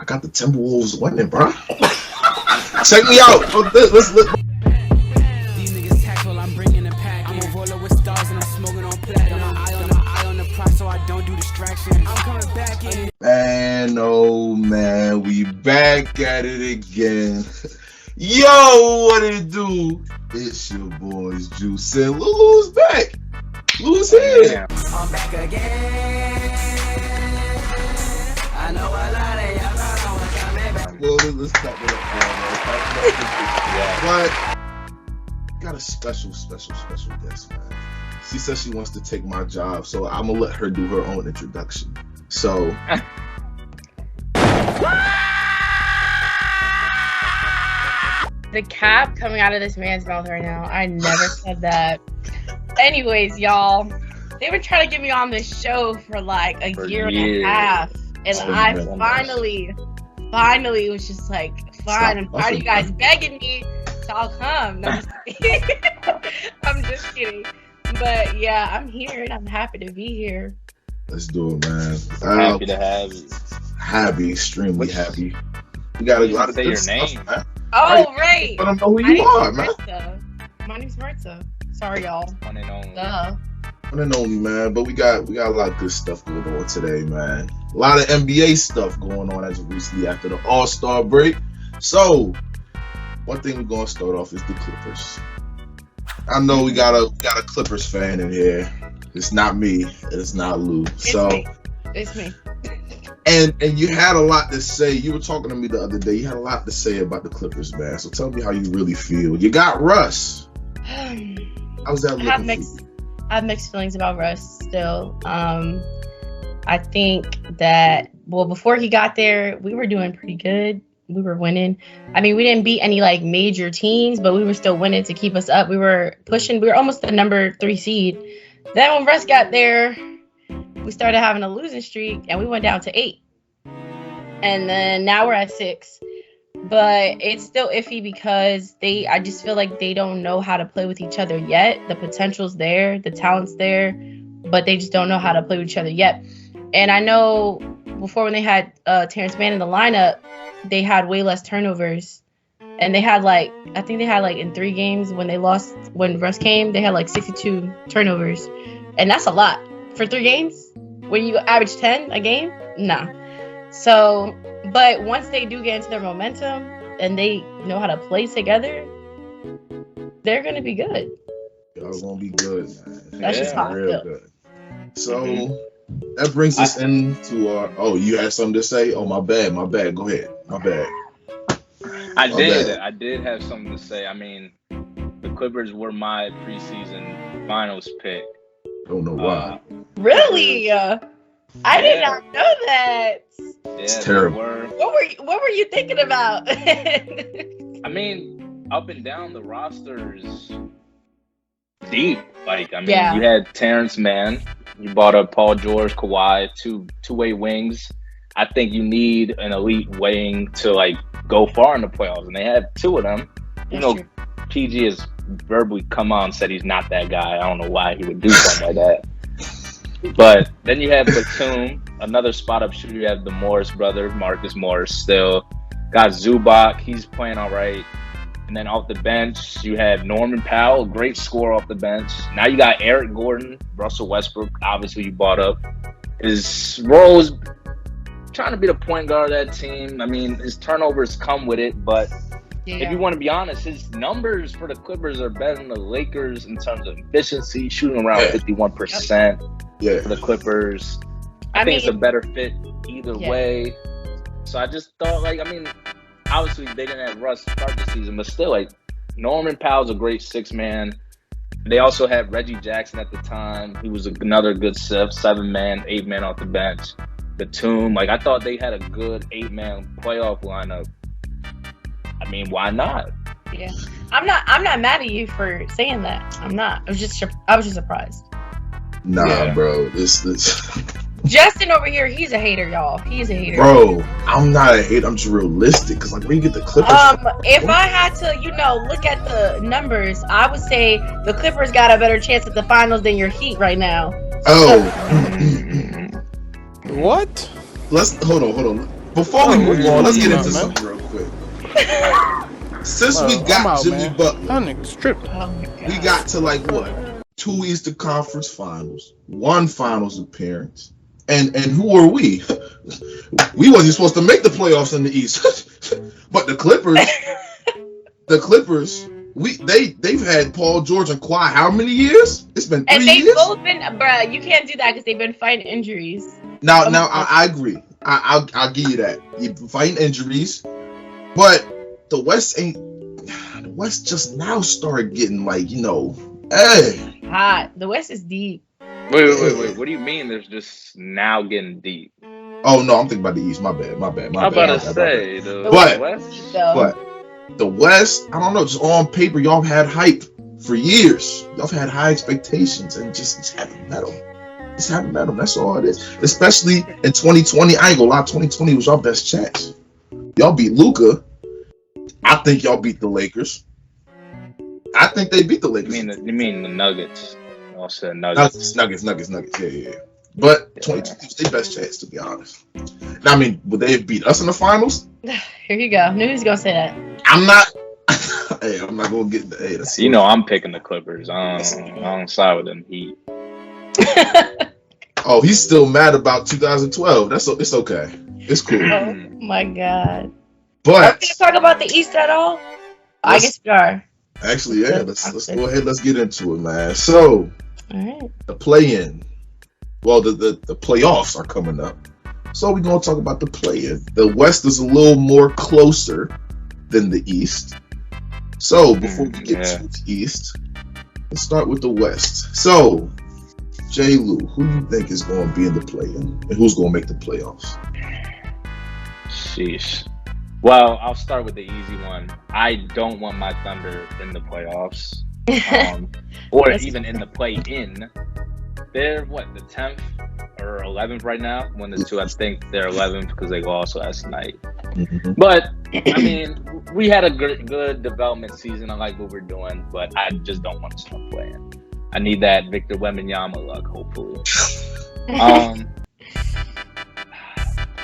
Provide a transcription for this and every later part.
got the Timberwolves winning, bro. Check me out. Let's look. These niggas tackle, I'm bringing the pack. I'm a roller with stars and I'm smoking on platinum. Eye on the prize so I don't do distractions. I'm coming back in. Man, oh man, we back at it again. Yo, what it do? It's your boys, Juice and Lulu's back. Lulu's here. I'm back again. I know a lot of y'all don't want to come back. Well, let's talk it up, man. But got a special guest, man. She says she wants to take my job, so I'm gonna let her do her own introduction. So. The cap coming out of this man's mouth right now. I never said that. Anyways, y'all, they were trying to get me on this show for like a year and a half, and I finally was just like, fine. I'm tired of you guys begging me, so I'll come. No, I'm just kidding. But yeah, I'm here and I'm happy to be here. Let's do it, man. Happy to have you. Happy, extremely happy. We got a lot of say your stuff, name. Man. Oh, right. I don't know who you are, man. My name's Maritza. Sorry, y'all. One and only. One and only, man. But we got a lot of good stuff going on today, man. A lot of NBA stuff going on as of recently after the All-Star break. So, one thing we're gonna start off is the Clippers. I know we got a Clippers fan in here. It's not me. It's not Lou. It's me. And you had a lot to say. You were talking to me the other day. You had a lot to say about the Clippers, man. So tell me how you really feel. You got Russ. How's that looking? I have mixed feelings about Russ still. I think that, well, before he got there, we were doing pretty good. We were winning. I mean, we didn't beat any like major teams, but we were still winning to keep us up. We were pushing. We were almost the number 3 seed. Then when Russ got there, we started having a losing streak and we went down to 8. And then now we're at 6. But it's still iffy because I just feel like they don't know how to play with each other yet. The potential's there, the talent's there, but they just don't know how to play with each other yet. And I know before when they had Terrence Mann in the lineup, they had way less turnovers. And they had I think they had in 3 games when Russ came, they had 62 turnovers. And that's a lot. For 3 games? When you average 10 a game? Nah. So, but once they do get into their momentum and they know how to play together, they're going to be good. Y'all going to be good, man. That's just how I feel. Good. So, that brings us into our... Oh, you had something to say? Oh, my bad. Go ahead. My bad. I did have something to say. I mean, the Clippers were my preseason finals pick. Don't know why. Really? I did not know that. It's terrible. What were you thinking about? I mean, up and down the rosters, deep. You had Terrence Mann. You bought up Paul George, Kawhi, two-way wings. I think you need an elite wing to go far in the playoffs, and they have 2 of them. True. PG has verbally come on and said he's not that guy. I don't know why he would do something like that. But then you have Batum, another spot-up shooter. You have the Morris brother, Marcus Morris, still. Got Zubac. He's playing all right. And then off the bench, you have Norman Powell, great scorer off the bench. Now you got Eric Gordon, Russell Westbrook, obviously you bought up. His role is trying to be the point guard of that team. I mean, his turnovers come with it, but if you want to be honest, his numbers for the Clippers are better than the Lakers in terms of efficiency, shooting around 51% for the Clippers. I think it's a better fit either way. So I just thought, obviously they didn't have Russ start the season, but still, Norman Powell's a great 6-man. They also had Reggie Jackson at the time. He was another good 7-man, 8-man off the bench. Batum, I thought they had a good 8-man playoff lineup. I mean, why not? Yeah, I'm not mad at you for saying that. I'm not. I was just surprised. Nah, bro. This. Justin over here, he's a hater, y'all. He's a hater. Bro, I'm not a hater. I'm just realistic. Because where you get the Clippers from? If I had to, look at the numbers, I would say the Clippers got a better chance at the finals than your Heat right now. Oh. What? Hold on. Before we move on, let's get into man. something real quick. Since we got Jimmy Butler, that nigga's tripping. Oh my God. we got to like what? 2 Eastern Conference Finals, 1 Finals appearance, and who are we? We wasn't supposed to make the playoffs in the East, but the Clippers, they've had Paul George and Kawhi how many years? It's been 3 And years. they've both been, bruh, you can't do that because they've been fighting injuries. Now I agree. I'll give you that. You're fighting injuries, but the West just now started getting like, hey. Hot. The West is deep. Wait. What do you mean? There's just now getting deep? Oh no, I'm thinking about the East. My bad. I'm about to say the West. But the West, I don't know. Just on paper, y'all had hype for years. Y'all had high expectations and just haven't met them. Just haven't met them. That's all it is. Especially in 2020. I ain't gonna lie. 2020 was our best chance. Y'all beat Luka. I think y'all beat the Lakers. I think they beat the Lakers. You mean the Nuggets? Also Nuggets. Nuggets. Yeah. But 2020 was their best chance, to be honest. Now, I mean, would they have beat us in the finals? Here you go. Knew he was gonna say that. I'm not. Hey, I'm not gonna get the. Hey, I'm picking the Clippers. I don't side with them Heat. Oh, he's still mad about 2012. It's okay. It's cool. Oh my God. But are we gonna talk about the East at all? I guess we are. Actually, yeah. Let's go ahead. Let's get into it, man. So, all right. The play-in. Well, the playoffs are coming up. So we're gonna talk about the play-in. The West is a little more closer than the East. So before we get to the East, let's start with the West. So, J. Lou, who do you think is going to be in the play-in, and who's going to make the playoffs? Sheesh. Well, I'll start with the easy one. I don't want my Thunder in the playoffs, or even in the play-in. They're the 10th or 11th right now. One of the two, I think they're 11th because they lost last night. Mm-hmm. But I mean, we had a good development season. I like what we're doing, but I just don't want to start playing. I need that Victor Wembanyama luck, hopefully.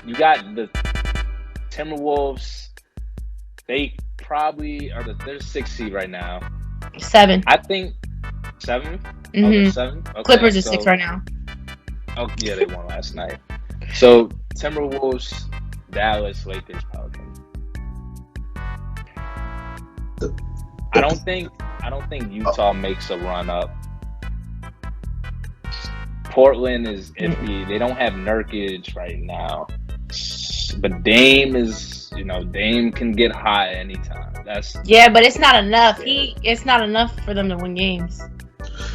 You got the Timberwolves. They probably are they're 6th seed right now. 7. I think 7th. Mm-hmm. 7th. Okay, Clippers is 6 right now. Oh yeah, they won last night. So Timberwolves, Dallas, Lakers, Pelicans. I don't think Utah makes a run up. Portland is iffy. They don't have Nurkic right now, but Dame is, Dame can get hot at any time. But it's not enough. It's not enough for them to win games,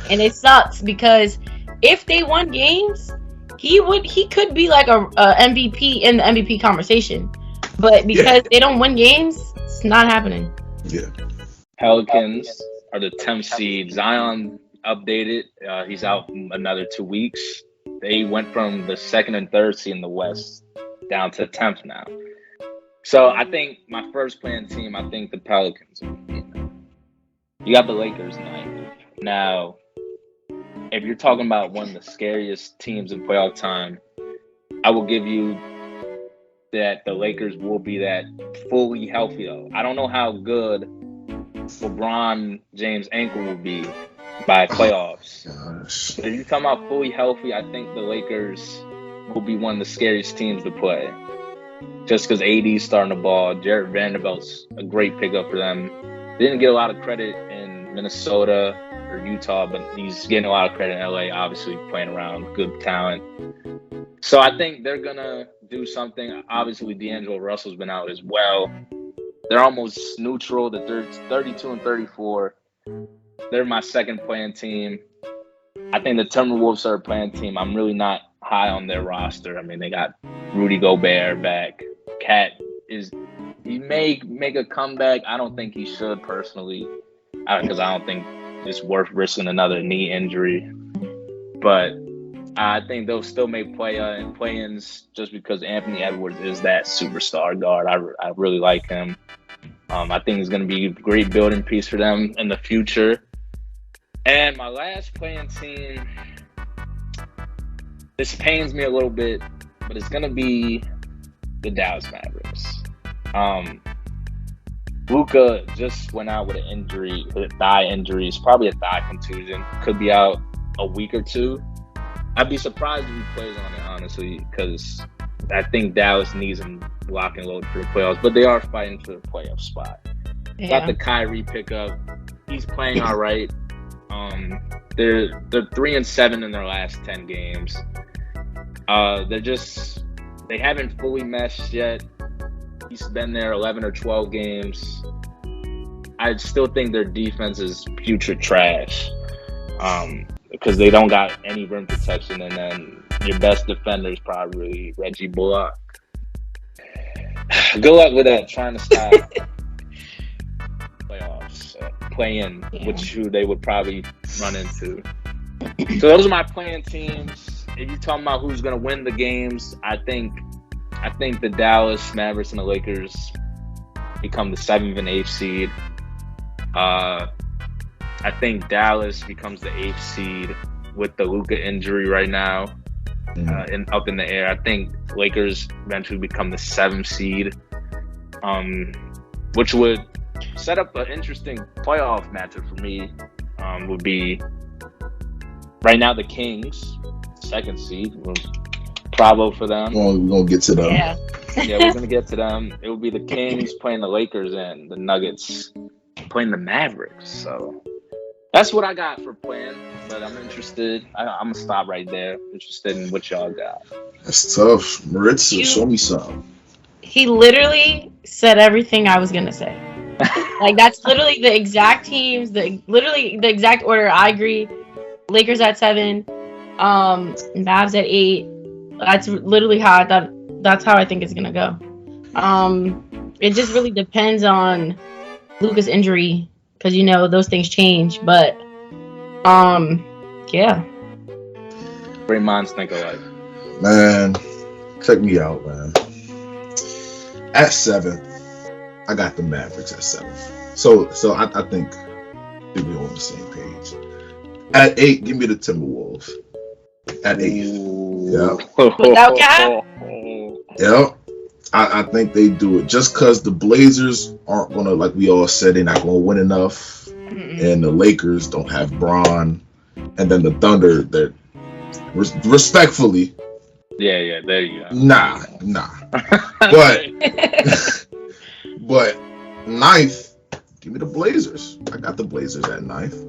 and it sucks because if they won games, he could be like a MVP in the MVP conversation, but because they don't win games, it's not happening. Yeah. Pelicans are the 10th seed. Zion updated. He's out another 2 weeks. They went from the 2nd and 3rd seed in the West down to 10th now. So I think my first playing team, I think the Pelicans. You got the Lakers 9th. Now, if you're talking about one of the scariest teams in playoff time, I will give you that the Lakers will be that fully healthy though. I don't know how good LeBron James' ankle will be by playoffs. But if you're talking about fully healthy, I think the Lakers will be one of the scariest teams to play. Just because AD's starting the ball. Jared Vanderbilt's a great pickup for them. They didn't get a lot of credit in Minnesota or Utah, but he's getting a lot of credit in LA, obviously playing around, good talent. So I think they're going to do something. Obviously, D'Angelo Russell's been out as well. They're almost neutral. They're 32 and 34. They're my second playing team. I think the Timberwolves are a playing team. I'm really not high on their roster. I mean, they got Rudy Gobert back. Cat he may make a comeback. I don't think he should personally, because I don't think it's worth risking another knee injury. But I think they'll still make play-ins just because Anthony Edwards is that superstar guard. I really like him. I think he's going to be a great building piece for them in the future. And my last playing team, this pains me a little bit, but it's going to be the Dallas Mavericks. Luka just went out with an injury, a thigh injury. It's probably a thigh contusion. Could be out a week or two. I'd be surprised if he plays on it, honestly, because I think Dallas needs him lock and load for the playoffs. But they are fighting for the playoff spot. Yeah. Got the Kyrie pickup. He's playing all right. They're 3-7 in their last 10 games. They haven't fully meshed yet. He's been there 11 or 12 games. I still think their defense is putrid trash because they don't got any rim protection, and then your best defender is probably Reggie Bullock. Good luck with that, trying to stop playoffs, play-in, who they would probably run into. So those are my playing teams. If you're talking about who's going to win the games, I think the Dallas Mavericks and the Lakers become the 7th and 8th seed. I think Dallas becomes the 8th seed with the Luka injury right now and up in the air. I think Lakers eventually become the 7th seed, which would set up an interesting playoff matchup for me. Would be right now the Kings, 2nd seed. Bravo for them. We're going to get to them. Yeah. Yeah, we're going to get to them. It will be the Kings playing the Lakers and the Nuggets playing the Mavericks. So that's what I got for playing. But I'm interested. I'm going to stop right there. Interested in what y'all got. That's tough. Maritza, show me something. He literally said everything I was going to say. Like, that's literally the exact teams, literally the exact order. I agree. Lakers at 7, Mavs at 8. That's literally how I thought. That's how I think it's gonna go. It just really depends on Luka's injury because those things change. But yeah. Great minds think alike. Man, check me out, man. At 7, I got the Mavericks at 7. So I think we're on the same page. At 8, give me the Timberwolves. At 8. Yeah. Without Cap? Yeah. I think they do it just because the Blazers aren't going to, like we all said, they're not going to win enough. Mm-mm. And the Lakers don't have Bron. And then the Thunder, they're respectfully. Yeah, there you go. Nah. But 9th, give me the Blazers. I got the Blazers at 9th.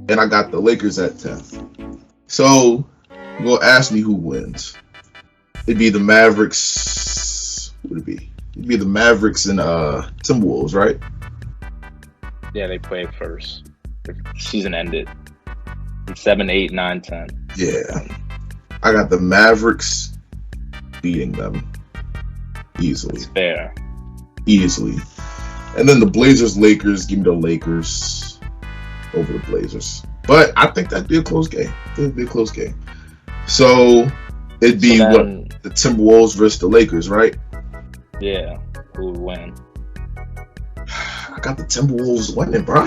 And I got the Lakers at 10th. So, you're going to ask me who wins. It'd be the Mavericks. Who would it be? It'd be the Mavericks and Timberwolves, right? Yeah, they played first. The season ended. 7, 8, 9, 10. Yeah. I got the Mavericks beating them easily. It's fair. Easily. And then the Blazers, Lakers, give me the Lakers over the Blazers. But I think that'd be a close game. So it'd be the Timberwolves versus the Lakers, right? Yeah. Who would win? I got the Timberwolves winning, bro.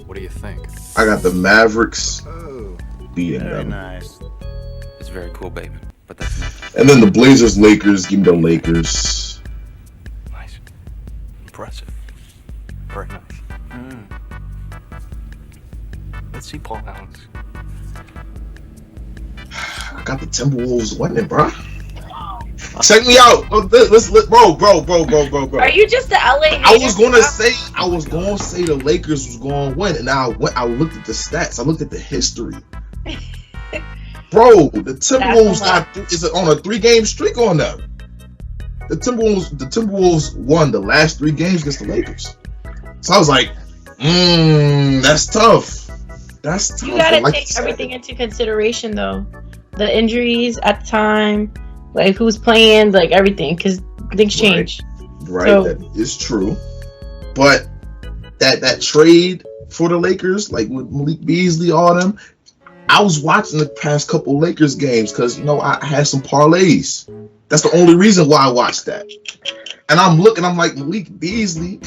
What do you think? I got the Mavericks beating Very them. nice. It's very cool, baby. But that's nothing. And then the Blazers, Lakers, give me the Lakers. Nice. Impressive. Very nice. Let's see Paul Allen's. I got the Timberwolves winning, bro. Check me out. Bro. Are you just the LA hater? I was gonna say the Lakers was gonna win, and I looked at the stats. I looked at the history. Bro, the Timberwolves is on a 3-game streak on them. The Timberwolves won the last 3 games against the Lakers. So I was like, that's tough. You gotta take everything into consideration, though. The injuries at the time, like who's playing, like everything, because things change. Right, so, that is true. But that trade for the Lakers, like with Malik Beasley, all them, I was watching the past couple Lakers games because I had some parlays. That's the only reason why I watched that. And I'm like, Malik Beasley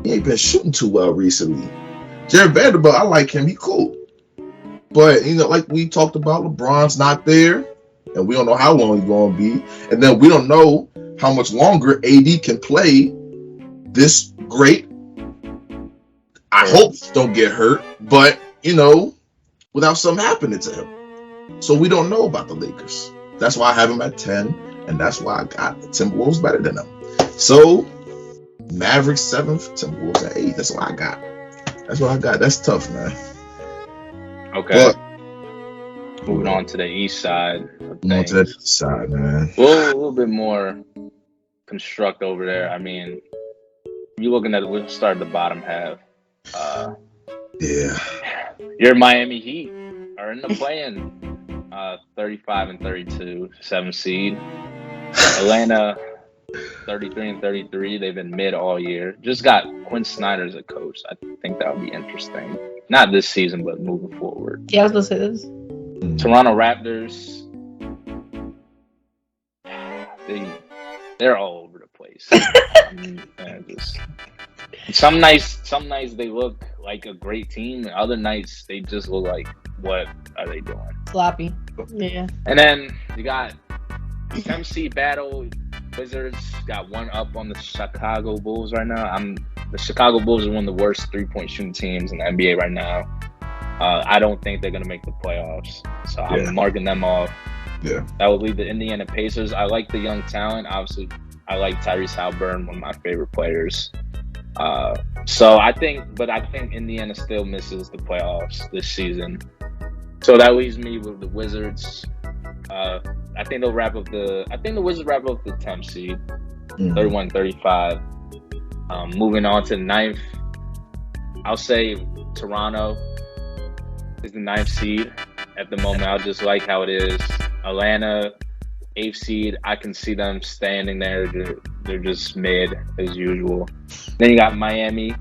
he ain't been shooting too well recently. Jared Vanderbilt, I like him. He cool. But like we talked about, LeBron's not there, and we don't know how long he's going to be, and then we don't know how much longer AD can play this great. I hope he don't get hurt, but without something happening to him. So we don't know about the Lakers. That's why I have him at 10, and that's why I got the Timberwolves better than them. So Mavericks 7th, Timberwolves at 8. That's what I got. That's tough, man. Okay. But, moving on to the east side. On to the east side, man. Well, a little bit more construct over there. I mean, you're looking at we'll start at the bottom half. Yeah. Your Miami Heat are in the play-in, 35 and 32, 7th seed. Atlanta, 33 and 33. They've been mid all year. Just got Quinn Snyder as a coach. I think that would be interesting. Not this season, but moving forward. Yeah, I was gonna say this. Toronto Raptors. They're all over the place. Some nights they look like a great team, and other nights they just look like, what are they doing? Sloppy. Yeah. And then you got MC battle. Wizards got one up on the Chicago Bulls right now. The Chicago Bulls are one of the worst 3-point shooting teams in the NBA right now. I don't think they're going to make the playoffs. So I'm marking them off. Yeah. That would leave the Indiana Pacers. I like the young talent. Obviously, I like Tyrese Halliburton, one of my favorite players. So I think Indiana still misses the playoffs this season. So that leaves me with the Wizards. I think the Wizards wrap up the 10th seed, 31-35. Moving on to 9th, I'll say Toronto is the 9th seed at the moment. I just like how it is. Atlanta, 8th seed. I can see them standing there. They're just mid as usual. Then you got Miami,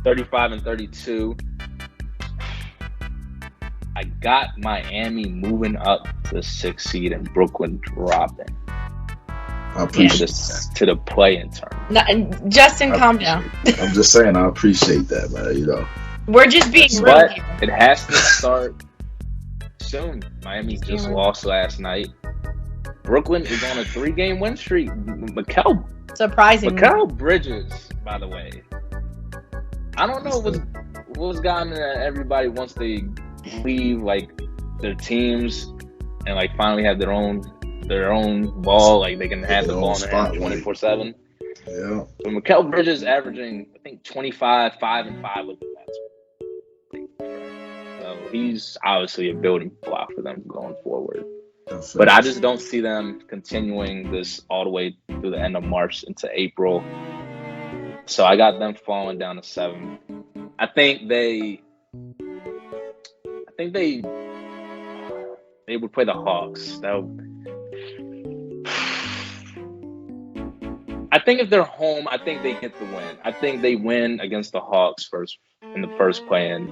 35 and 32. I got Miami moving up to the 6th seed and Brooklyn dropping. I appreciate that. To the play-in tournament. Justin, calm down. I'm just saying, I appreciate that, man. We're just being real but here. It has to start soon. Miami just lost last night. Brooklyn is on a 3-game win streak. Mikal Bridges, by the way. I don't know what's gotten everybody once they leave like their teams and like finally have their own ball, like they can have the ball in their hand 24/7. Yeah. So Mikal Bridges averaging, I think, 25, 5 and 5 with the Nets. So he's obviously a building block for them going forward. But I just don't see them continuing this all the way through the end of March into April. So I got them falling down to 7. I think they would play the Hawks. I think if they're home, I think they get the win. I think they win against the Hawks first in the first play-in.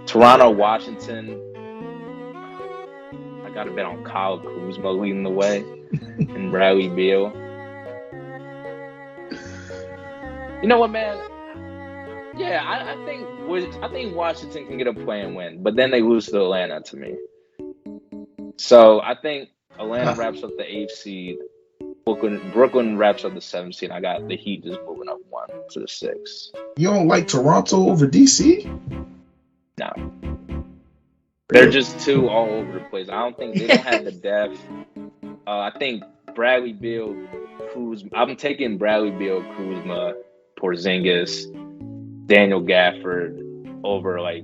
Toronto, Washington. I got to bet on Kyle Kuzma leading the way and Bradley Beal. You know what, man? Yeah, I think Washington can get a play-in win, but then they lose to Atlanta to me. So I think Atlanta wraps up the 8th seed. Brooklyn wraps up the 7th seed. I got the Heat just moving up 1 to the 6th. You don't like Toronto over DC? No. They're just too all over the place. I don't think they don't have the depth. I think Bradley Beal, Kuzma. I'm taking Bradley Beal, Kuzma, Porzingis, Daniel Gafford over like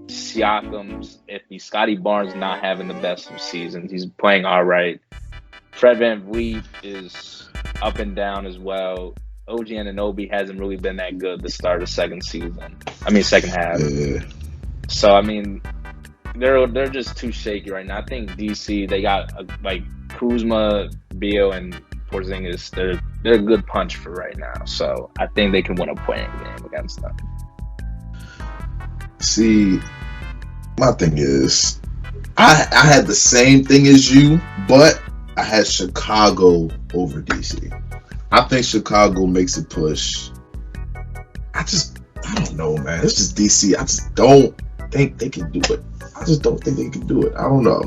Siakam's iffy. Scotty Barnes not having the best of seasons. He's playing all right. Fred VanVleet is up and down as well. OG Anunoby hasn't really been that good to start the second half. Yeah. So I mean, they're just too shaky right now. I think DC, they got like Kuzma, Beal, and Porzingis. They're a good punch for right now. So I think they can win a play-in game against them. See, my thing is, I had the same thing as you, but I had Chicago over DC. I think Chicago makes a push. I don't know, man. It's just DC. I just don't think they can do it. I just don't think they can do it. I don't know.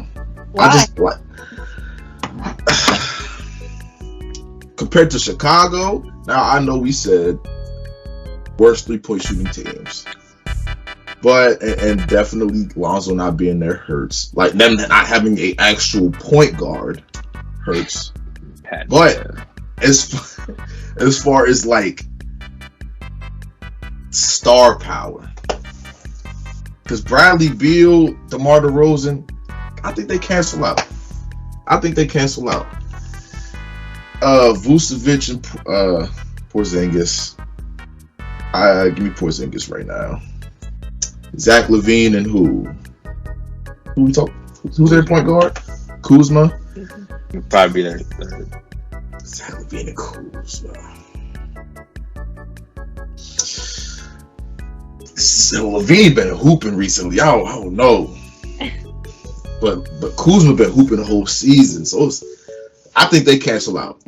Why? I just like compared to Chicago. Now I know we said worst 3-point shooting teams, but and definitely Lonzo not being there hurts. Like them not having a actual point guard hurts. But as far as like star power, because Bradley Beal, DeMar DeRozan, I think they cancel out. Vucevic and Porzingis. Give me Porzingis right now. Zach LaVine and who? Who we talk? Who's their point guard? Kuzma. You'll probably be there third. Zach LaVine and Kuzma. So LaVine been hooping recently. I don't know. But Kuzma been hooping the whole season. So I think they cancel out.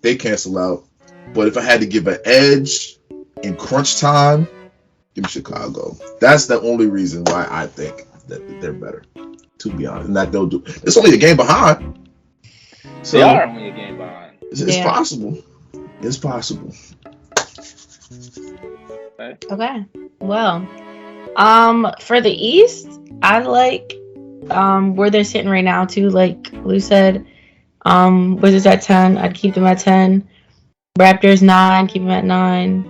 But if I had to give an edge in crunch time, give me Chicago. That's the only reason why I think that they're better, to be honest. And that they'll do. It's only a game behind. So they are only a game behind. It's possible. It's possible. Okay. Well, for the East, I like where they're sitting right now too. Like Lou said, Wizards at 10. I'd keep them at 10. Raptors 9. Keep them at 9.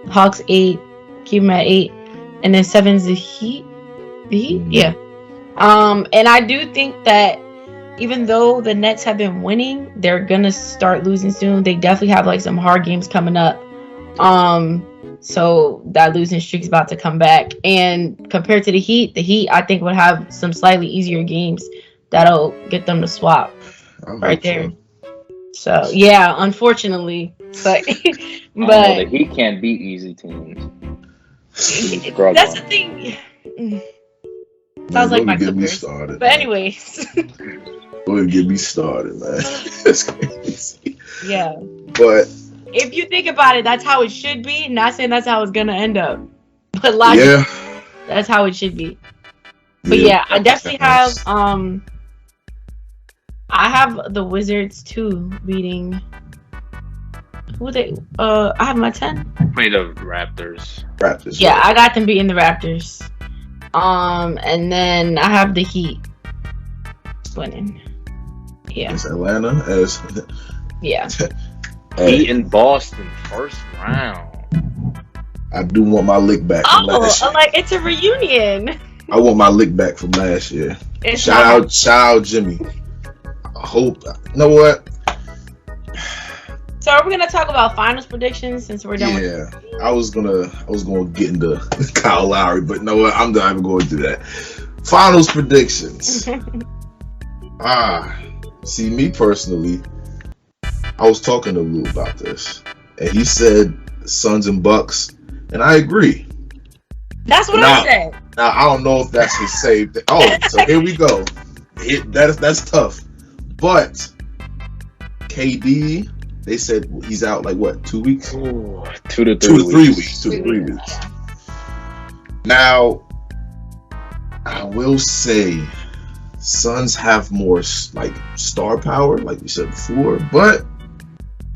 Hawks 8. Keep them at 8. And then 7's the Heat. The Heat, yeah. And I do think that even though the Nets have been winning, they're gonna start losing soon. They definitely have like some hard games coming up. So that losing streak's about to come back. And compared to the Heat I think would have some slightly easier games that'll get them to swap right there. So yeah, unfortunately, but the Heat can't beat easy teams. That's the thing. Sounds like my Clippers. But anyways, don't get me started, man. That's crazy. Yeah. But if you think about it, that's how it should be. Not saying that's how it's gonna end up, but logically, that's how it should be. But yeah, I definitely have. I have the Wizards too beating. Who they? I have my 10. Play the Raptors. Yeah, I got them beating the Raptors. And then I have the Heat winning. Yeah. It's Atlanta as. Yeah. Heat in Boston first round. I do want my lick back from last year. Like it's a reunion. I want my lick back from last year. Shout out Jimmy. I hope. You know what? So are we gonna talk about finals predictions since we're done? Yeah, I was gonna get into Kyle Lowry, but you know what? I'm not even going to do that. Finals predictions. See, me personally, I was talking to Lou about this, and he said Suns and Bucks, and I agree. That's what I said. Now I don't know if that's the same thing. Oh, so here we go. That's tough, but KD. They said he's out like what, 2 weeks? Ooh, 2 to 3 weeks. 2 to 3 weeks. Now, I will say, Suns have more like star power, like we said before, but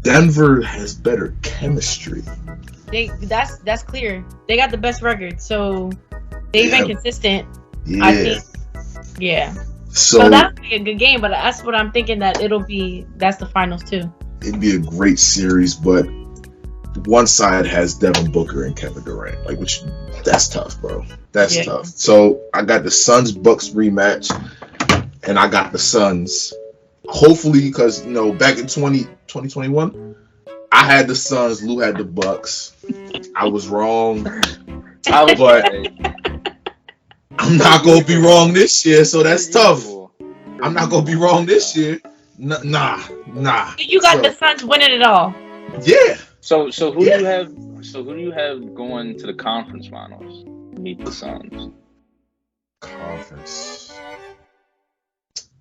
Denver has better chemistry. That's clear. They got the best record, so they've been consistent. Yeah. I think. Yeah. So that'll be a good game, but that's what I'm thinking that that's the finals too. It'd be a great series, but one side has Devin Booker and Kevin Durant. That's tough, bro. That's tough. So I got the Suns Bucks rematch, and I got the Suns. Hopefully, because back in 2021, I had the Suns. Lou had the Bucks. I was wrong, but I'm not gonna be wrong this year. So that's tough. I'm not gonna be wrong this year. Nah. You got the Suns winning it all. Yeah. So who do you have? So who do you have going to the conference finals to meet the Suns? Conference.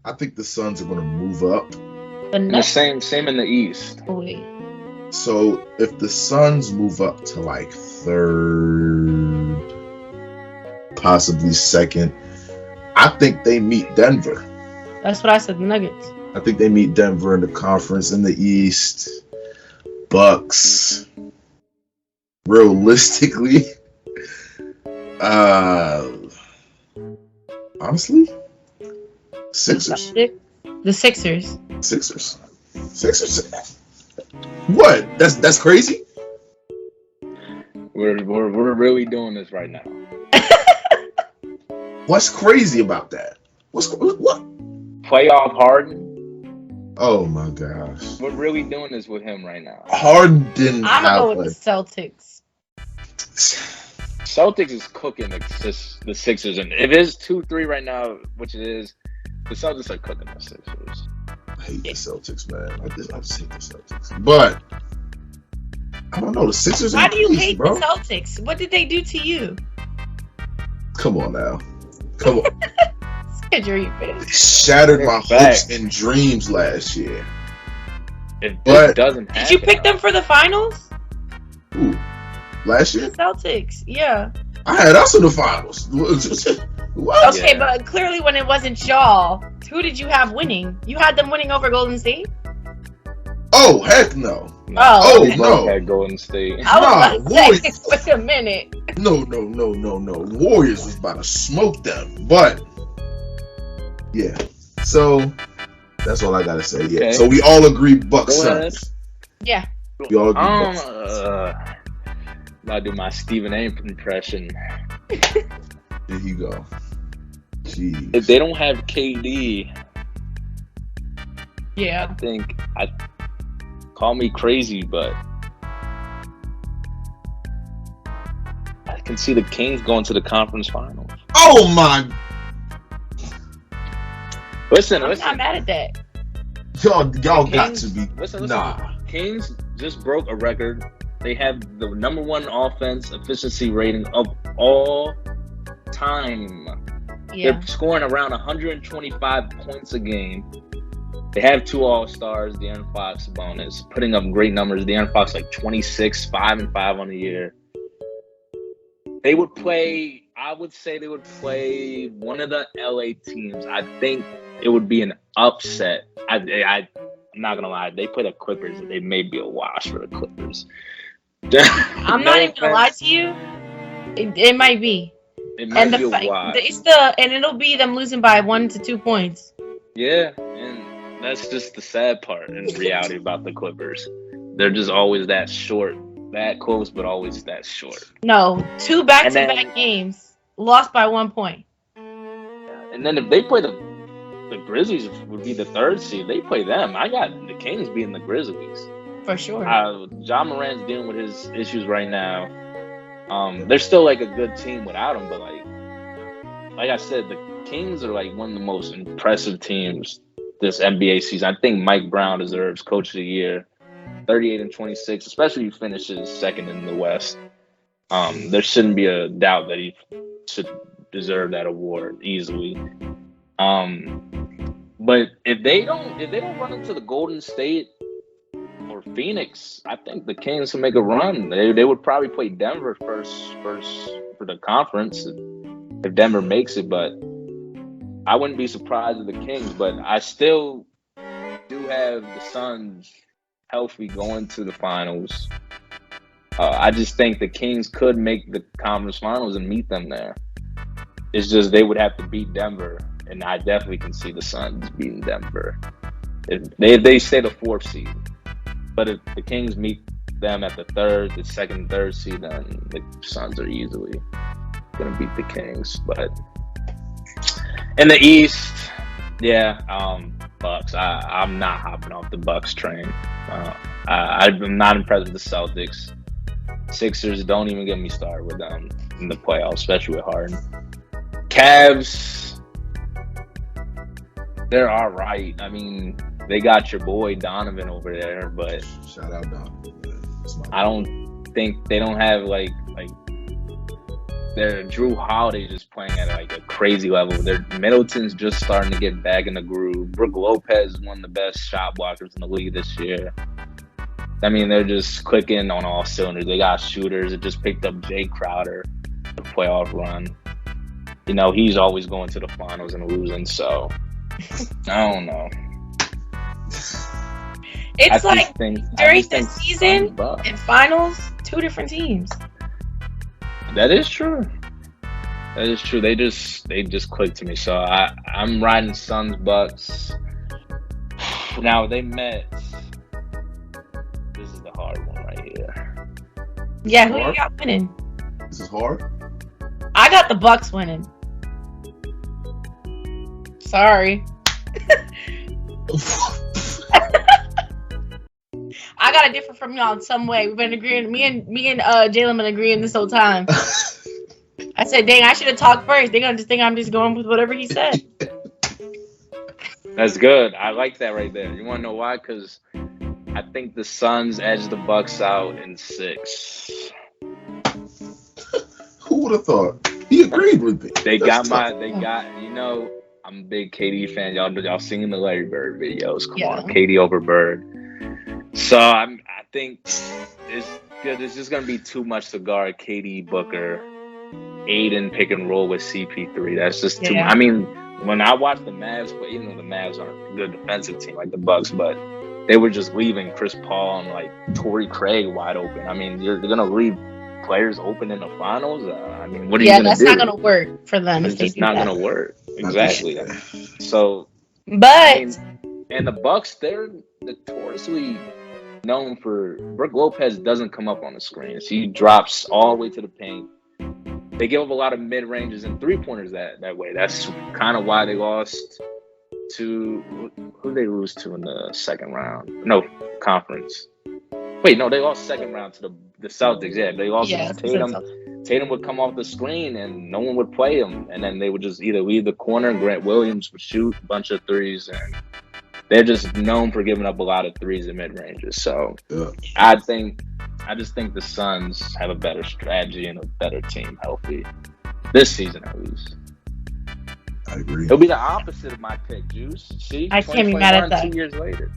I think the Suns are going to move up. The same in the East. Oh, wait. So if the Suns move up to like third, possibly second, I think they meet Denver. That's what I said. The Nuggets. I think they meet Denver in the conference in the East. Bucks. Realistically, honestly, Sixers. The Sixers. Sixers. What? That's crazy. We're really doing this right now. What's crazy about that? What? Playoff Harden. Oh my gosh. We're really doing this with him right now. Harden didn't I'm have gonna go with the Celtics. Celtics is cooking the Sixers, and if it's 2-3 right now, which it is, the Celtics are cooking the Sixers. I hate the Celtics, man. I just hate the Celtics. But I don't know. The Sixers. Why do you hate bro. the Celtics? What did they do to you? Come on now. Come on. They shattered my hopes and dreams last year. It doesn't happen. Did you pick them for the finals? Ooh, last year? The Celtics, yeah. I had us in the finals. What? Okay, but clearly when it wasn't y'all, who did you have winning? You had them winning over Golden State? Oh, heck no. Oh, no. Had Golden State. I was about to say, wait a minute. No. Warriors was about to smoke them. But, yeah. So, that's all I got to say. Yeah. Okay. So, we all agree Bucks Suns. Yeah. We all agree Bucks Suns. I'll do my Stephen A. impression. There you go. Jeez. If they don't have KD, yeah, I call me crazy, but I can see the Kings going to the conference finals. Oh my! Listen. I'm not mad at that. Y'all Kings, got to be. Listen. Nah. Kings just broke a record. They have the #1 offense efficiency rating of all time. Yeah. They're scoring around 125 points a game. They have 2 All-Stars, De'Aaron Fox, bonus, putting up great numbers. De'Aaron Fox 26, 5-5 on the year. They would play, I would say they would play one of the LA teams. I think it would be an upset. I'm not going to lie. They play the Clippers, and they may be a wash for the Clippers. I'm not even going to lie to you. It might be. It might be a wash. And it'll be them losing by 1 to 2 points. Yeah, and that's just the sad part in reality about the Clippers. They're just always that short, that close, but always that short. No, 2 back-to-back games lost by 1 point. And then if they play the Grizzlies, would be the 3rd seed. They play them. I got the Kings beating the Grizzlies. For sure. John Morant's dealing with his issues right now. They're still a good team without him, but like I said, the Kings are one of the most impressive teams this NBA season. I think Mike Brown deserves Coach of the Year. 38-26, especially if he finishes 2nd in the West. There shouldn't be a doubt that he should deserve that award easily. But if they don't run into the Golden State or Phoenix, I think the Kings will make a run. They would probably play Denver first for the conference if Denver makes it, but I wouldn't be surprised if the Kings, but I still do have the Suns healthy going to the finals. I just think the Kings could make the conference finals and meet them there. It's just they would have to beat Denver, and I definitely can see the Suns beating Denver if they stay the 4th seed. But if the Kings meet them at the 2nd, 3rd seed, then the Suns are easily going to beat the Kings. But in the East, Bucks. I'm not hopping off the Bucks train. I'm not impressed with the Celtics. Sixers, don't even get me started with them in the playoffs, especially with Harden. Cavs, they're all right. I mean, they got your boy Donovan over there, but shout out Donovan. I don't think they don't have their Drew Holiday just playing at a crazy level. Their Middleton's just starting to get back in the groove. Brook Lopez is one of the best shot blockers in the league this year. I mean, they're just clicking on all cylinders. They got shooters. It just picked up Jay Crowder, the playoff run. you know, he's always going to the finals and losing. So I don't know. It's like during the season and finals, two different teams. That is true. That is true. They just clicked to me. So I'm riding Suns Bucks. Now they met. This is the hard one right here. Yeah, who you got winning? This is hard. I got the Bucks winning. Sorry. I gotta differ from y'all in some way. We've been agreeing. Me and Jalen been agreeing this whole time. I said, dang, I should have talked first. They're gonna just think I'm just going with whatever he said. That's good. I like that right there. You wanna know why? Because I think the Suns edge the Bucks out in 6. Who would have thought? He agreed with me. They got, you know, I'm a big KD fan. Y'all singing the Larry Bird videos. Come on, KD over Bird. So I think it's just gonna be too much to guard KD, Booker, Aiden pick and roll with CP3. That's just too much. I mean, when I watch the Mavs, but even though the Mavs aren't a good defensive team like the Bucks, but they were just leaving Chris Paul and like Torrey Craig wide open. I mean, you're gonna leave players open in the finals. I mean, what are you gonna do? Yeah, that's not gonna work for them. It's just not gonna work. Exactly. So, but I mean, and the Bucks, they're notoriously known for Brook Lopez doesn't come up on the screens. He drops all the way to the paint. They give up a lot of mid ranges and 3-pointers that way. That's kind of why they lost to who they lose to in the second round. No, conference. Wait, no, they lost second round to the Celtics. Yeah, they lost to Tatum. Tatum would come off the screen and no one would play him, and then they would just either leave the corner. Grant Williams would shoot a bunch of threes, and they're just known for giving up a lot of threes and mid ranges. So I just think the Suns have a better strategy and a better team healthy this season at least. I agree. It'll be the opposite of my pick, Juice. See, I can't be mad at that. 2 years later.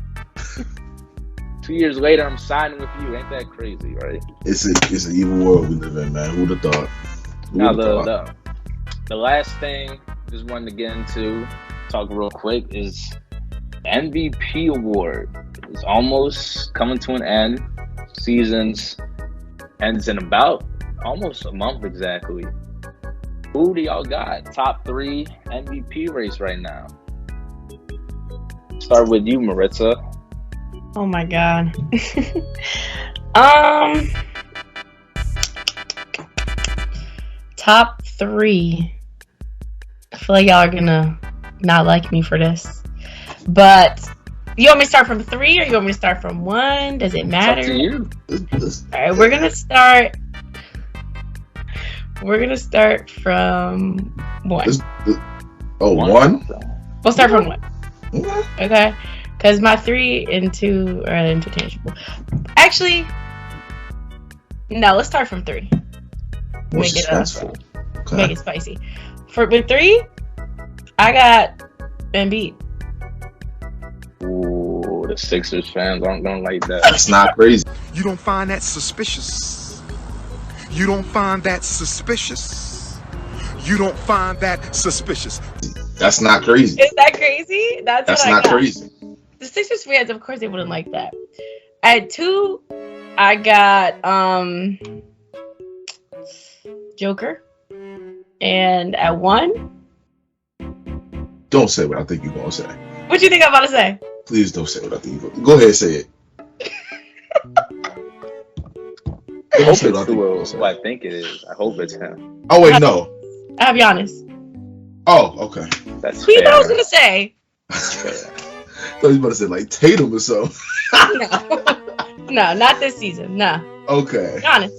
2 years later, I'm signing with you. Ain't that crazy, right? It's an evil world we live in, man. Who'd have thought? Now the last thing, just wanted to get into, talk real quick, is MVP award is almost coming to an end. Seasons ends in about almost a month exactly. Who do y'all got? Top 3 MVP race right now. Start with you, Maritza. Oh my God. Top 3. I feel like y'all are gonna not like me for this, but you want me to start from 3 or you want me to start from 1? Does it matter? It's up to you. All right, we're gonna start from 1. One? We'll start from 1. Okay. Because my 3 and 2 are interchangeable. Actually, no, let's start from 3. Make it spicy. With 3, I got Embiid. Ooh, the Sixers fans aren't gonna like that. That's not crazy. You don't find that suspicious. You don't find that suspicious. You don't find that suspicious. That's not crazy. Is that crazy? That's not crazy. The Sixers fans, of course, they wouldn't like that. At 2, I got Joker, and at 1, don't say what I think you're gonna say. What you think I'm about to say? Please don't say what I think you're gonna. Go ahead and say it. I hope it's who I think it is. I hope it's him. Oh wait, no. I have Giannis. Oh, okay. That's who you thought I was gonna say? I thought you was about to say like Tatum or something. No, not this season. No. Okay. Giannis.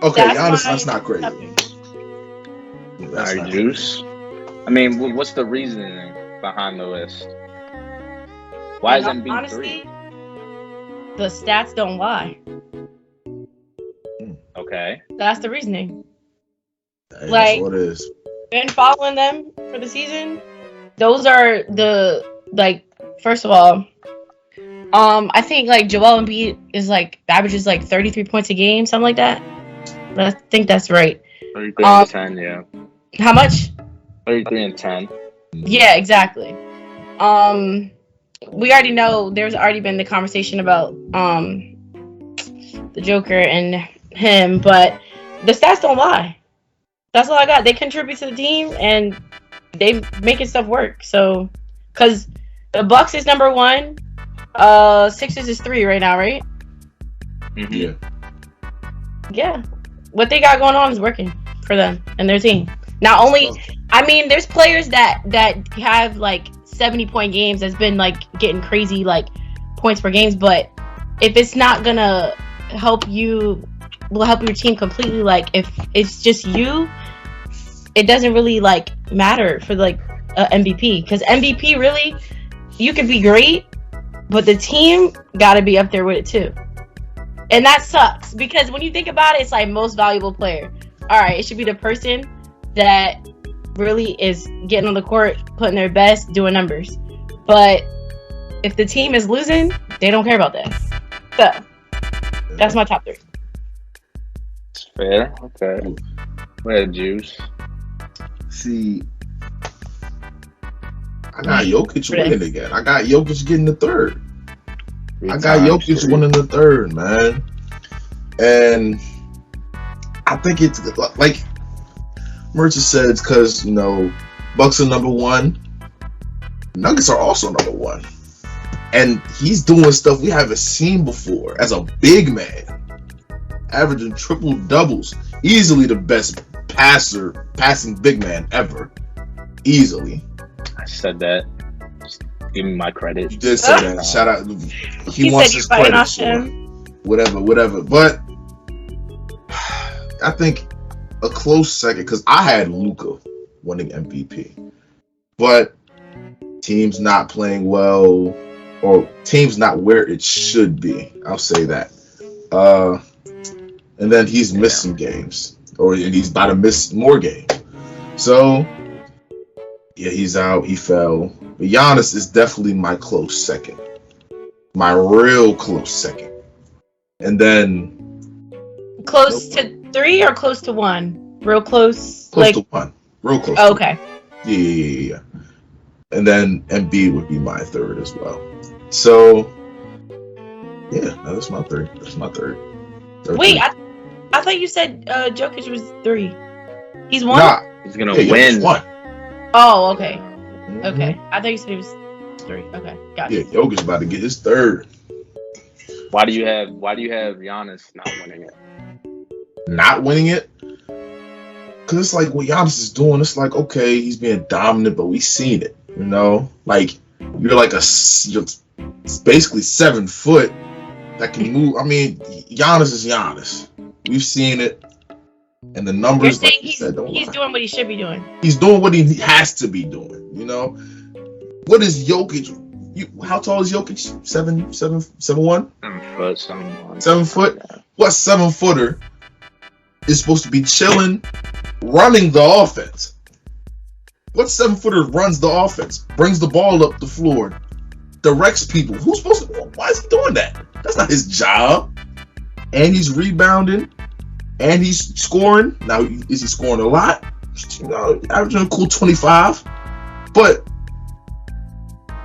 Okay, Giannis. That's not crazy. That's not Juice. I mean, what's the reasoning behind the list? Why is Embiid honestly, 3? The stats don't lie. Okay. That's the reasoning. Dang, like, that's what it is. Been following them for the season. Those are the, like, first of all, I think like Joel Embiid is like averages like 33 points a game, something like that. I think that's right. 33 to 10, yeah. How much? 33-10. Yeah, exactly. We already know there's already been the conversation about the Joker and him, but the stats don't lie. That's all I got. They contribute to the team and they making stuff work. So, because the Bucks is number 1, Sixers is 3 right now, right? Mm-hmm. Yeah. What they got going on is working for them and their team. Not only, I mean, there's players that have like 70-point games that's been like getting crazy like points per games, but if it's not gonna help your team completely, like if it's just you, it doesn't really like matter for like MVP, because MVP really, you could be great, but the team gotta be up there with it too. And that sucks, because when you think about it, it's like most valuable player. All right, it should be the person that really is getting on the court, putting their best, doing numbers. But if the team is losing, they don't care about that. So that's my top 3. It's fair. Okay. Go ahead, Juice. See, I got Jokic winning again. I got Jokic getting the 3rd. I got Jokic winning the 3rd, man. And I think it's like Maritza said, it's because, you know, Bucks are number 1. Nuggets are also number 1. And he's doing stuff we haven't seen before as a big man. Averaging triple doubles. Easily the best passing big man ever. Easily. I said that. Just give me my credit. You did say that. Shout out. He wants his credit. Sure. Whatever. But I think a close second, because I had Luka winning MVP. But team's not playing well, or team's not where it should be. I'll say that. And then he's missing games, and he's about to miss more games. So, yeah, he's out. He fell. But Giannis is definitely my close second. My real close second. And then... Close to 3 or close to 1? Real close? Close to 1. Real close. Oh, okay. Yeah. And then Embiid would be my 3rd as well. So, yeah, that's my 3rd. That's my 3rd. Wait, I thought you said Jokic was 3. He's 1? Nah. He's gonna win. 1. Oh, okay. Mm-hmm. Okay. I thought you said he was 3. Okay, gotcha. Yeah, Jokic about to get his 3rd. Why do you have Giannis not winning it? Not winning it? Because it's like what Giannis is doing, it's like, okay, he's being dominant, but we've seen it, you know? Like, you're basically 7 foot that can move. I mean, Giannis is Giannis. We've seen it. And the numbers, You're saying like you said, don't he's lie. doing what he should be doing. He's doing what he has to be doing, you know? What is Jokic? How tall is Jokic? 7'1"? 7 foot, 7'1". 7 foot? Yeah. What 7-footer is supposed to be chilling, running the offense? What 7-footer runs the offense, brings the ball up the floor, directs people? Who's supposed to? Why is he doing that? That's not his job. And he's rebounding, and he's scoring. Now, is he scoring a lot? You know, averaging a cool 25. But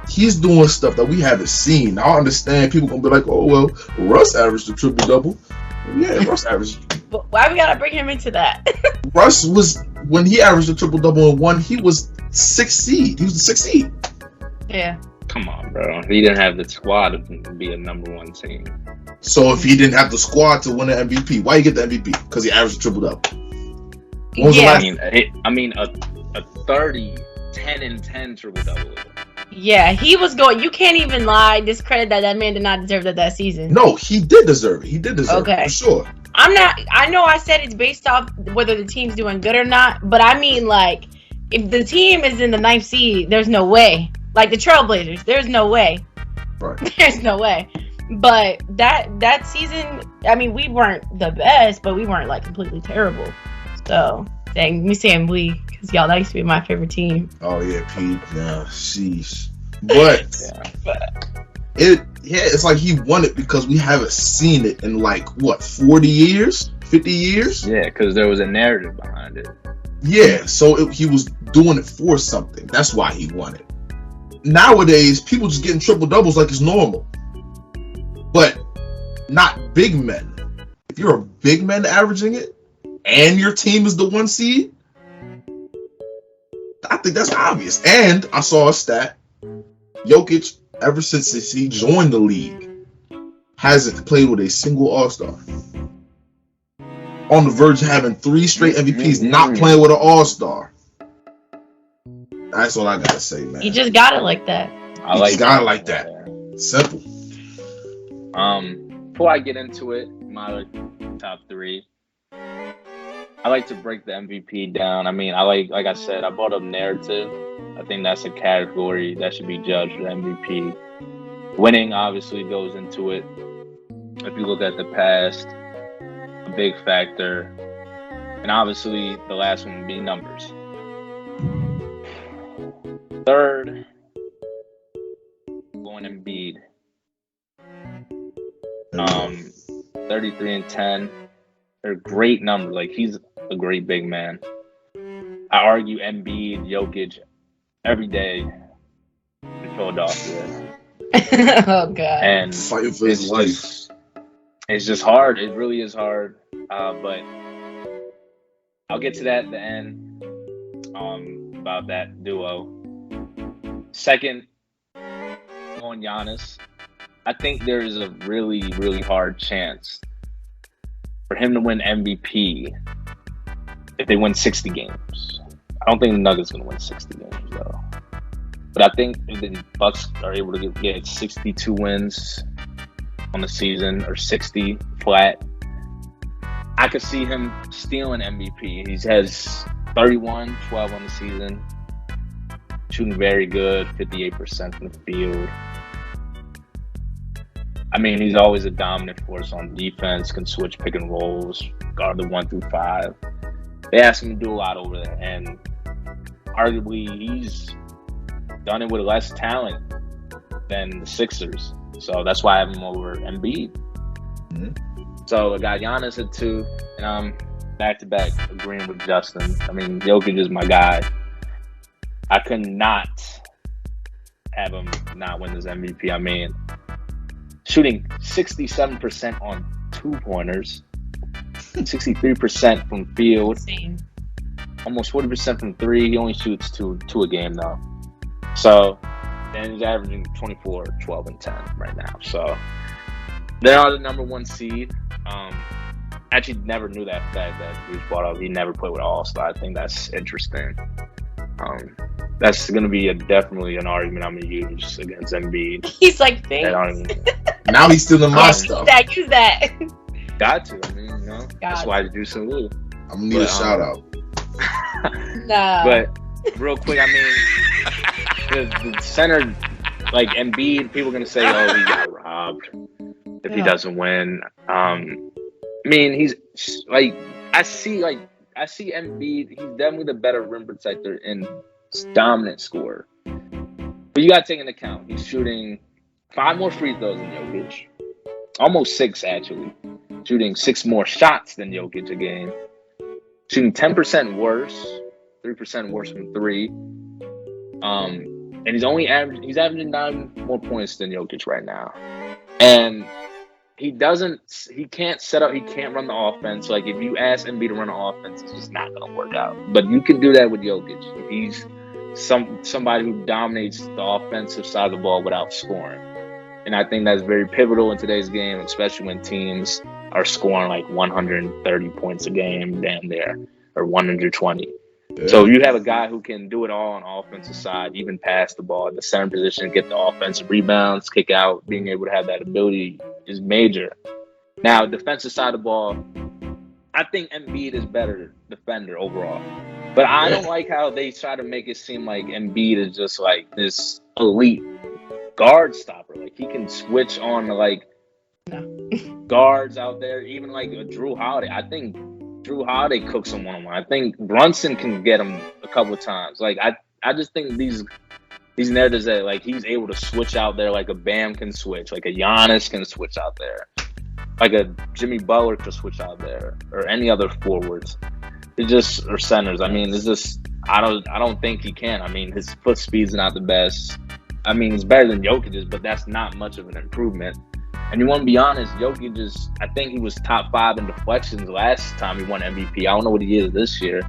he's doing stuff that we haven't seen. I understand people gonna be like, "Oh well, Russ averaged a triple double." Yeah, Russ averaged. But why we gotta bring him into that? Russ was, when he averaged a triple double in 1, he was 6th seed. He was the 6th seed. Yeah. Come on, bro. He didn't have the squad to be a number 1 team. So if he didn't have the squad to win an MVP, why you get the MVP? Because he averaged a triple double. When was the last? I mean, a 30, 10 and 10 triple double. Yeah, he was going. You can't even lie, discredit that man did not deserve that season. No, he did deserve it. He did deserve it, for sure. I know I said it's based off whether the team's doing good or not, but I mean, like, if the team is in the 9th seed, there's no way. Like the Trailblazers, there's no way. Right. There's no way. But that season, I mean, we weren't the best, but we weren't like completely terrible. So, dang, me saying we, because y'all, that used to be my favorite team. Oh yeah, Pete. Yeah, sheesh. But it's like he won it because we haven't seen it in like what, 40 years, 50 years? Yeah, because there was a narrative behind it. Yeah, so he was doing it for something. That's why he won it. Nowadays, people just getting triple doubles like it's normal, but not big men. If you're a big man averaging it, and your team is the 1 seed, I think that's obvious. And I saw a stat: Jokic, ever since he joined the league, hasn't played with a single All-Star. On the verge of having 3 straight MVPs, not playing with an All-Star. That's all I gotta say, man. You just got it like that. I got it like that. Simple. Before I get into it, my top 3, I like to break the MVP down. I mean, like I said, I brought up narrative. I think that's a category that should be judged for MVP. Winning obviously goes into it. If you look at the past, a big factor. And obviously, the last one would be numbers. Third, going Embiid. 33 and 10. They're great numbers. Like, he's a great big man. I argue Embiid, Jokic every day in Philadelphia. Oh God! And fighting for his life. It's just hard. It really is hard. But I'll get to that at the end. About that duo. Second, on Giannis. I think there's a really, really hard chance for him to win MVP if they win 60 games. I don't think the Nuggets going to win 60 games, though. But I think if the Bucks are able to get 62 wins on the season, or 60 flat, I could see him stealing MVP. He has 31, 12 on the season, shooting very good, 58% from the field. I mean, he's always a dominant force on defense, can switch pick and rolls, guard the 1 through 5. They ask him to do a lot over there, and arguably he's done it with less talent than the Sixers. So that's why I have him over Embiid. Mm-hmm. So I got Giannis at 2, and I'm back-to-back agreeing with Justin. I mean, Jokic is my guy. I could not have him not win this MVP. I mean, shooting 67% on 2-pointers, 63% from field, almost 40% from 3. He only shoots two a game, though. So, and he's averaging 24, 12, and 10 right now. So, they are the number 1 seed. Actually, never knew that fact that he was brought up. He never played with All-Star. I think that's interesting. That's going to be definitely an argument I'm going to use against Embiid. He's like, thanks. Now he's stealing my stuff. Use that. Got to. I mean, you know, that's why I do some Lou. I'm going to need a shout out. Nah. But real quick, I mean, the center, like Embiid, people are going to say, oh, he got robbed if he doesn't win. I mean, he's like, I see Embiid, he's definitely the better rim protector and dominant scorer. But you got to take into account, he's shooting 5 more free throws than Jokic. Almost 6, actually. Shooting 6 more shots than Jokic a game. Shooting 10% worse, 3% worse from 3. And he's averaging 9 more points than Jokic right now. And he can't run the offense. Like, if you ask Embiid to run the offense, it's just not going to work out. But you can do that with Jokic. He's somebody who dominates the offensive side of the ball without scoring. And I think that's very pivotal in today's game, especially when teams are scoring like 130 points a game down there, or 120. Yeah. So you have a guy who can do it all on the offensive side, even pass the ball at the center position, get the offensive rebounds, kick out. Being able to have that ability is major. Now, defensive side of the ball, I think Embiid is better defender overall. But I don't like how they try to make it seem like Embiid is just like this elite guard stopper. Like, he can switch on to like guards out there, even like Drew Holiday. I think Drew Holiday cooks him one-on-one. I think Brunson can get him a couple of times. Like, I just think these narratives that like he's able to switch out there, like a Bam can switch, like a Giannis can switch out there, like a Jimmy Butler can switch out there, or any other forwards. It's just or centers. I mean, it's just I don't think he can. I mean, his foot speed's not the best. I mean, it's better than Jokic's, but that's not much of an improvement. And you want to be honest, Jokic I think he was top 5 in deflections last time he won MVP. I don't know what he is this year.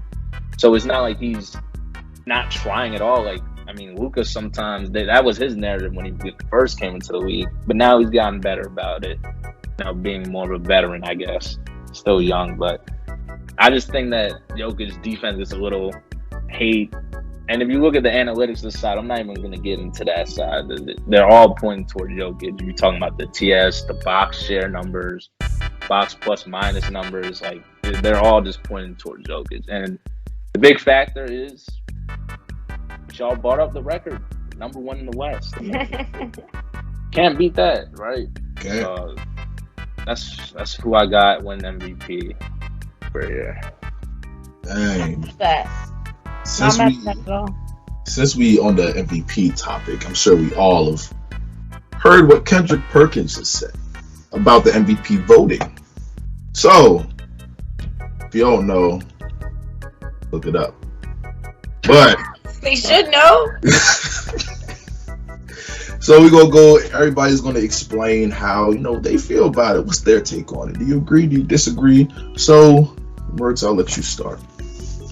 So it's not like he's not trying at all. Like, I mean, Luka sometimes, that was his narrative when he first came into the league. But now he's gotten better about it. Now being more of a veteran, I guess. Still young, but I just think that Jokic's defense is a little hate. And if you look at the analytics this side, I'm not even going to get into that side. They're all pointing toward Jokic. You're talking about the TS, the box share numbers, box plus minus numbers. Like, they're all just pointing toward Jokic. And the big factor is y'all brought up the record, number 1 in the West. Can't beat that, right? Okay. That's who I got winning MVP for a year. Dang. That. Since we on the MVP topic, I'm sure we all have heard what Kendrick Perkins has said about the MVP voting. So, if you don't know, look it up. But they should know. So we're gonna go. Everybody's gonna explain how they feel about it. What's their take on it? Do you agree? Do you disagree? So, Maritza, I'll let you start.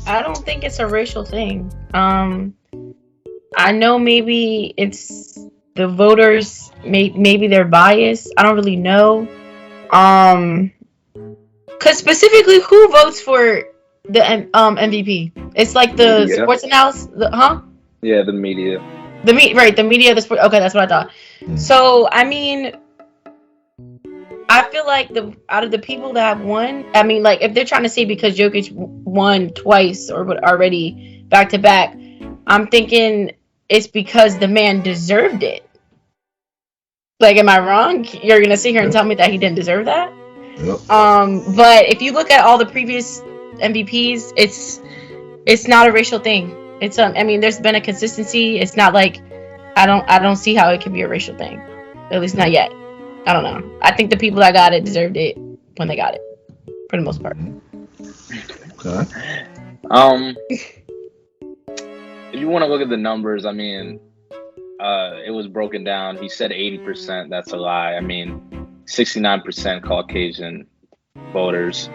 I don't think it's a racial thing. I know maybe it's the voters. Maybe they're biased. I don't really know. Because specifically, who votes for the MVP? It's like the media. Sports analysis, huh? Yeah, the media. The media, the sport. Okay, that's what I thought. So, I mean, I feel like out of the people that have won, I mean, like, if they're trying to say because Jokic won twice or already back to back, I'm thinking it's because the man deserved it. Like, am I wrong? You're gonna sit here and tell me that he didn't deserve that? Yep. But if you look at all the previous MVPs, it's not a racial thing. It's I mean, there's been a consistency. It's not like I don't see how it can be a racial thing. At least not yet. I don't know. I think the people that got it deserved it when they got it, for the most part. Okay. If you want to look at the numbers, I mean, it was broken down. He said 80%. That's a lie. I mean, 69% Caucasian voters.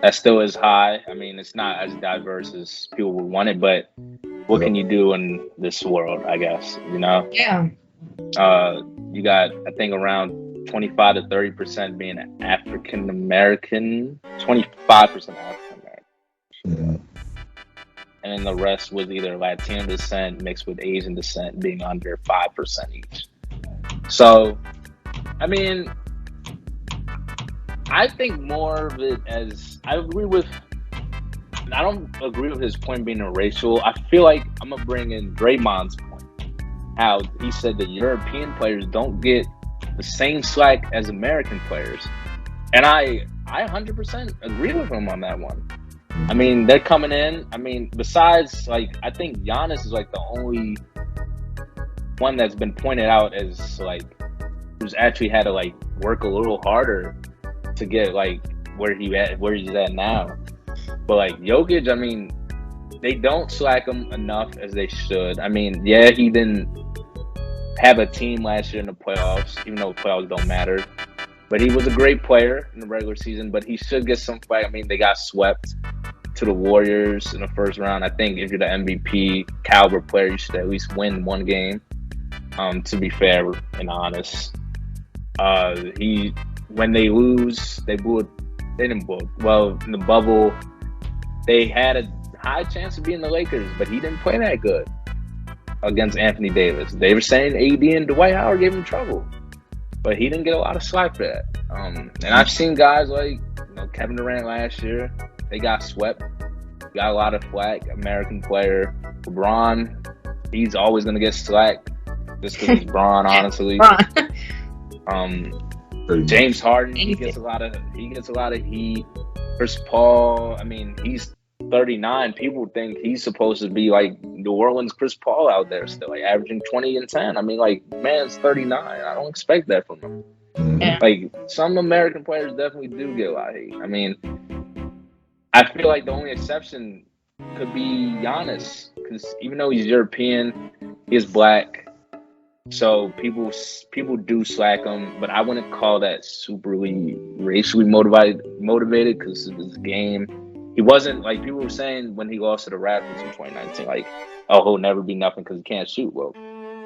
That still is high. I mean, it's not as diverse as people would want it, but what can you do in this world, I guess, Yeah. You got, I think, around 25 to 30% being African American, 25% African American. Yeah. And then the rest was either Latino descent mixed with Asian descent, being under 5% each. So, I mean, I think more of it as I don't agree with his point being a racial. I feel like I'm gonna bring in Draymond's point, how he said that European players don't get the same slack as American players, and I 100% agree with him on that one. I mean, they're coming in. I mean, besides, like, I think Giannis is like the only one that's been pointed out as like who's actually had to like work a little harder to get like where he's at now. But like Jokic, I mean, they don't slack him enough as they should. I mean, yeah, he didn't have a team last year in the playoffs, even though the playoffs don't matter. But he was a great player in the regular season, but he should get some fight. I mean, they got swept to the Warriors in the first round. I think if you're the MVP caliber player, you should at least win one game, to be fair and honest. When they lose, they didn't boo it. Well, in the bubble, they had a high chance of being the Lakers, but he didn't play that good against Anthony Davis. They were saying AD and Dwight Howard gave him trouble, but he didn't get a lot of slack for that. And I've seen guys like Kevin Durant last year. They got swept, got a lot of flack. American player. LeBron, he's always gonna get slack just because he's Bron, honestly. James Harden, he gets a lot of heat. Chris Paul, I mean, he's 39. People think he's supposed to be like New Orleans Chris Paul out there still, like averaging 20 and 10. I mean, like, man's 39. I don't expect that from him. Yeah. Like, some American players definitely do get a lot of hate. I mean, I feel like the only exception could be Giannis, because even though he's European, he is black, so people do slack him. But I wouldn't call that superly racially motivated because of his game. He wasn't like people were saying when he lost to the Raptors in 2019, like, oh, he'll never be nothing because he can't shoot. Well,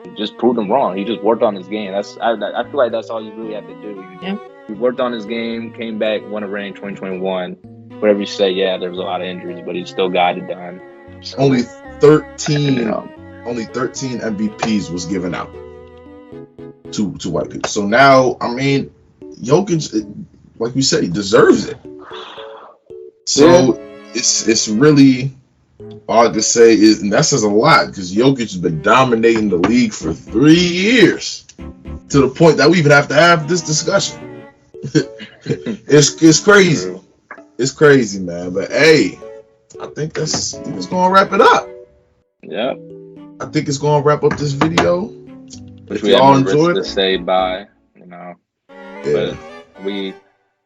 he just proved them wrong. He just worked on his game. I feel like that's all you really have to do. He worked on his game, came back, won a ring 2021. Whatever you say, yeah, there was a lot of injuries, but he still got it done. So, only 13 MVPs was given out to white people. So now, I mean, Jokic, like you said, he deserves it. So it's really hard to say, and that says a lot because Jokic has been dominating the league for 3 years to the point that we even have to have this discussion. It's crazy. It's crazy, man. But hey, I think it's gonna wrap it up. Yeah. I think it's gonna wrap up this video. If we all enjoyed it, to say bye, you know. Yeah. But we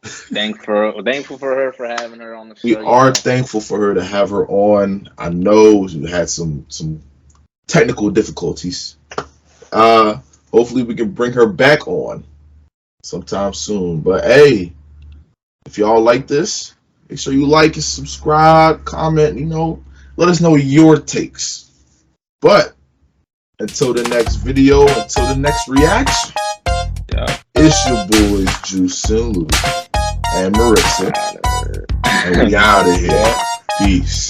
thankful for her for having her on the show. We are thankful for her to have her on. I know we had some technical difficulties. Hopefully we can bring her back on sometime soon. But hey, if y'all like this, make sure you like and subscribe, comment, let us know your takes. But until the next video, until the next reaction, it's your boys Juice and Lou and Maritza, and we out of here. Peace.